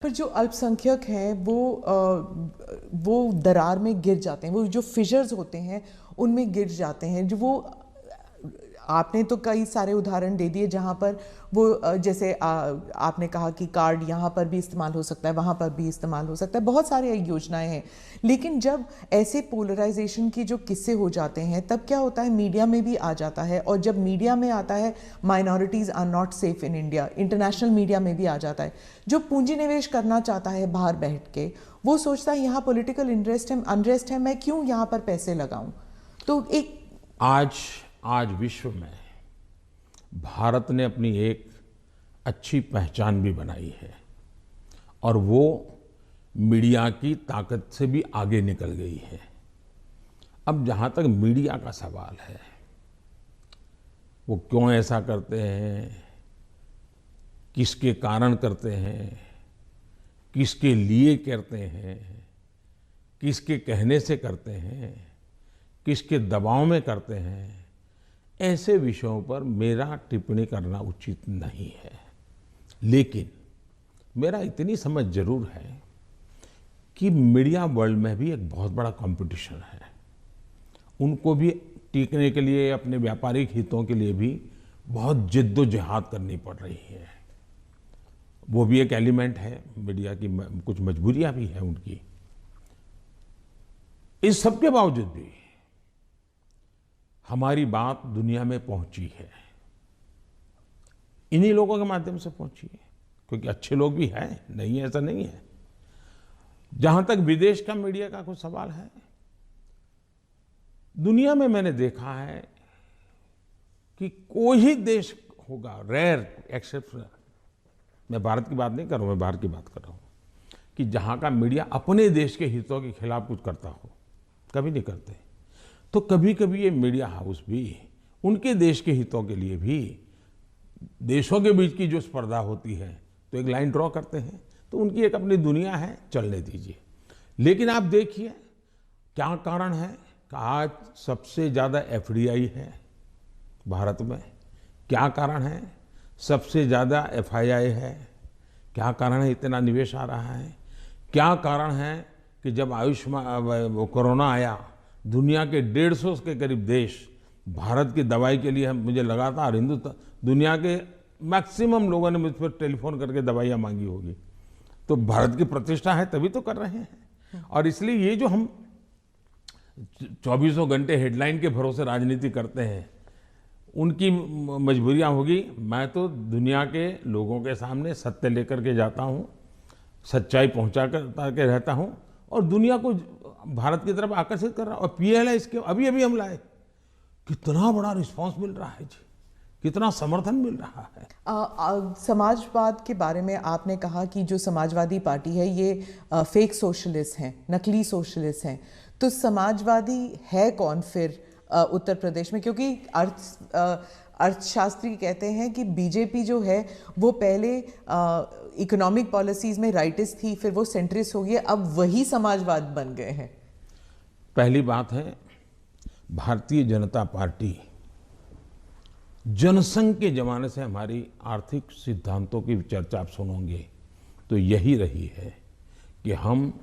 पर जो अल्पसंख्यक हैं वो दरार में गिर जाते हैं, वो जो फिशर्स होते हैं उनमें गिर जाते हैं। जो वो आपने तो कई सारे उदाहरण दे दिए जहाँ पर वो जैसे आपने कहा कि कार्ड यहाँ पर भी इस्तेमाल हो सकता है, वहाँ पर भी इस्तेमाल हो सकता है, बहुत सारी योजनाएं हैं। लेकिन जब ऐसे पोलराइजेशन की जो किस्से हो जाते हैं तब क्या होता है, मीडिया में भी आ जाता है। और जब मीडिया में आता है minorities are not safe in India, international media में भी आ जाता है। जो पूंजी निवेश करना चाहता है बाहर बैठ के, वो सोचता है यहाँ पॉलिटिकल अनरेस्ट है, मैं क्यों यहाँ पर पैसे लगाऊं। तो एक आज विश्व में भारत ने अपनी एक अच्छी पहचान भी बनाई है और वो मीडिया की ताकत से भी आगे निकल गई है। अब जहाँ तक मीडिया का सवाल है, वो क्यों ऐसा करते हैं, किसके कारण करते हैं, किसके लिए करते हैं, किसके कहने से करते हैं, किसके दबाव में करते हैं, ऐसे विषयों पर मेरा टिप्पणी करना उचित नहीं है। लेकिन मेरा इतनी समझ जरूर है कि मीडिया वर्ल्ड में भी एक बहुत बड़ा कंपटीशन है। उनको भी टिकने के लिए, अपने व्यापारिक हितों के लिए भी बहुत जिद्दोजहद करनी पड़ रही है। वो भी एक एलिमेंट है मीडिया की, कुछ मजबूरियां भी हैं उनकी। इस सब के बावजूद भी हमारी बात दुनिया में पहुंची है, इन्हीं लोगों के माध्यम से पहुंची है, क्योंकि अच्छे लोग भी हैं, नहीं ऐसा नहीं है। जहां तक विदेश का मीडिया का कुछ सवाल है, दुनिया में मैंने देखा है कि कोई ही देश होगा, रेयर एक्सेप्शन, मैं भारत की बात नहीं कर रहा हूं, मैं बाहर की बात कर रहा हूं, कि जहां का मीडिया अपने देश के हितों के खिलाफ कुछ करता हो। कभी नहीं करते। तो कभी कभी ये मीडिया हाउस भी उनके देश के हितों के लिए भी, देशों के बीच की जो स्पर्धा होती है तो एक लाइन ड्रॉ करते हैं, तो उनकी एक अपनी दुनिया है, चलने दीजिए। लेकिन आप देखिए क्या कारण है कि आज सबसे ज़्यादा एफडीआई है भारत में, क्या कारण है सबसे ज़्यादा एफआईआई है, क्या कारण है इतना निवेश आ रहा है, क्या कारण है कि जब आयुष्मान कोरोना आया, दुनिया के 150 के करीब देश भारत की दवाई के लिए, मुझे लगातार हिंदुस्तान, दुनिया के मैक्सिमम लोगों ने मुझ पर टेलीफोन करके दवाइयाँ मांगी होगी। तो भारत की प्रतिष्ठा है तभी तो कर रहे हैं। और इसलिए ये जो हम 24 घंटे हेडलाइन के भरोसे राजनीति करते हैं, उनकी मजबूरियां होगी। मैं तो दुनिया के लोगों के सामने सत्य लेकर के जाता हूं, सच्चाई पहुंचा के रहता हूं और दुनिया को भारत की तरफ आकर्षित कर रहा हूं। और पीएलआई इसके अभी अभी हम लाए, कितना बड़ा रिस्पांस मिल रहा है जी, कितना समर्थन मिल रहा है। समाजवाद के बारे में आपने कहा कि जो समाजवादी पार्टी है ये फेक सोशलिस्ट हैं, नकली सोशलिस्ट हैं। तो समाजवादी है कौन फिर उत्तर प्रदेश में? क्योंकि अर्थशास्त्री कहते हैं कि बीजेपी जो है वो पहले इकोनॉमिक पॉलिसीज में राइटिस्ट थी, फिर वो सेंट्रिस्ट हो गई, अब वही समाजवाद बन गए हैं। पहली बात है, भारतीय जनता पार्टी जनसंघ के जमाने से हमारी आर्थिक सिद्धांतों की चर्चा आप सुनोगे तो यही रही है कि हम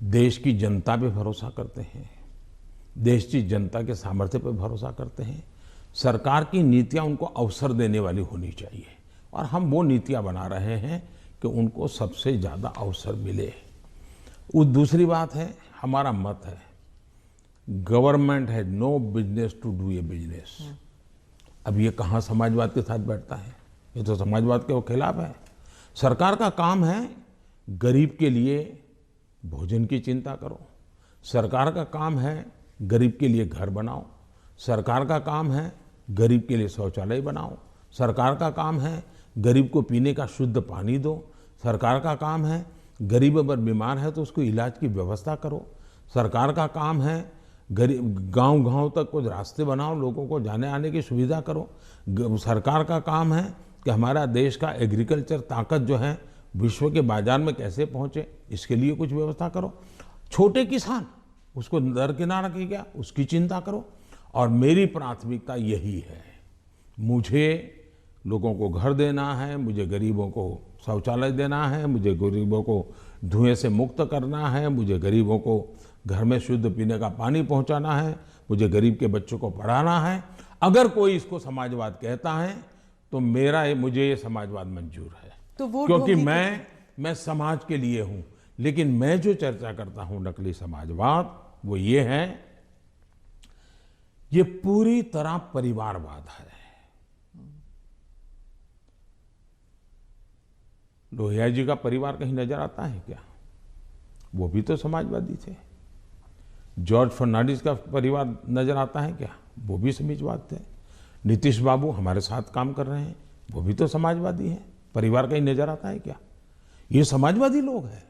देश की जनता पे भरोसा करते हैं, देश की जनता के सामर्थ्य पर भरोसा करते हैं। सरकार की नीतियां उनको अवसर देने वाली होनी चाहिए और हम वो नीतियां बना रहे हैं कि उनको सबसे ज़्यादा अवसर मिले। दूसरी बात है, हमारा मत है, गवर्नमेंट है no business to do a business. अब ये कहाँ समाजवाद के साथ बैठता है? ये तो समाजवाद के खिलाफ है। सरकार का काम है गरीब के लिए भोजन की चिंता करो, सरकार का काम है गरीब के लिए घर बनाओ, सरकार का काम है गरीब के लिए शौचालय बनाओ, सरकार का काम है गरीब को पीने का शुद्ध पानी दो, सरकार का काम है गरीब अगर बीमार है तो उसको इलाज की व्यवस्था करो, सरकार का काम है गरीब गांव-गांव तक कुछ रास्ते बनाओ, लोगों को जाने आने की सुविधा करो। सरकार का काम है कि हमारा देश का एग्रीकल्चर ताकत जो है विश्व के बाजार में कैसे पहुंचे, इसके लिए कुछ व्यवस्था करो। छोटे किसान, उसको दरकिनार किया गया, उसकी चिंता करो। और मेरी प्राथमिकता यही है, मुझे लोगों को घर देना है, मुझे गरीबों को शौचालय देना है, मुझे गरीबों को धुएं से मुक्त करना है, मुझे गरीबों को घर में शुद्ध पीने का पानी पहुंचाना है, मुझे गरीब के बच्चों को पढ़ाना है। अगर कोई इसको समाजवाद कहता है तो मुझे ये समाजवाद मंजूर है, तो वोट क्योंकि होगी मैं समाज के लिए हूं। लेकिन मैं जो चर्चा करता हूं नकली समाजवाद, वो ये है, ये पूरी तरह परिवारवाद है। लोहिया जी का परिवार कहीं नजर आता है क्या? वो भी तो समाजवादी थे। जॉर्ज फर्नांडिस का परिवार नजर आता है क्या? वो भी समाजवाद थे। नीतीश बाबू हमारे साथ काम कर रहे हैं, वो भी तो समाजवादी हैं। परिवार कहीं नजर आता है क्या? ये समाजवादी लोग हैं।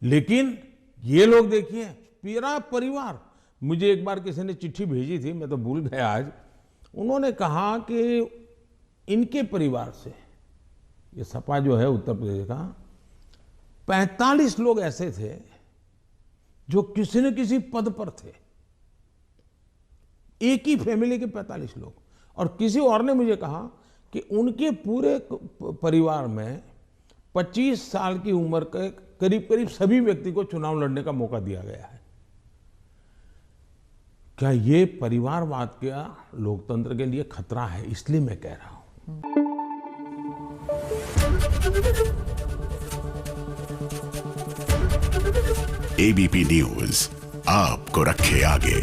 लेकिन ये लोग देखिए, पूरा परिवार, मुझे एक बार किसी ने चिट्ठी भेजी थी, मैं तो भूल गया आज। उन्होंने कहा कि इनके परिवार से, ये सपा जो है उत्तर प्रदेश का, 45 लोग ऐसे थे जो किसी न किसी पद पर थे। एक ही फैमिली के 45 लोग। और किसी और ने मुझे कहा कि उनके पूरे परिवार में 25 साल की उम्र के करीब करीब सभी व्यक्ति को चुनाव लड़ने का मौका दिया गया है। क्या ये परिवारवाद का लोकतंत्र के लिए खतरा है? इसलिए मैं कह रहा हूं। एबीपी न्यूज आपको रखे आगे।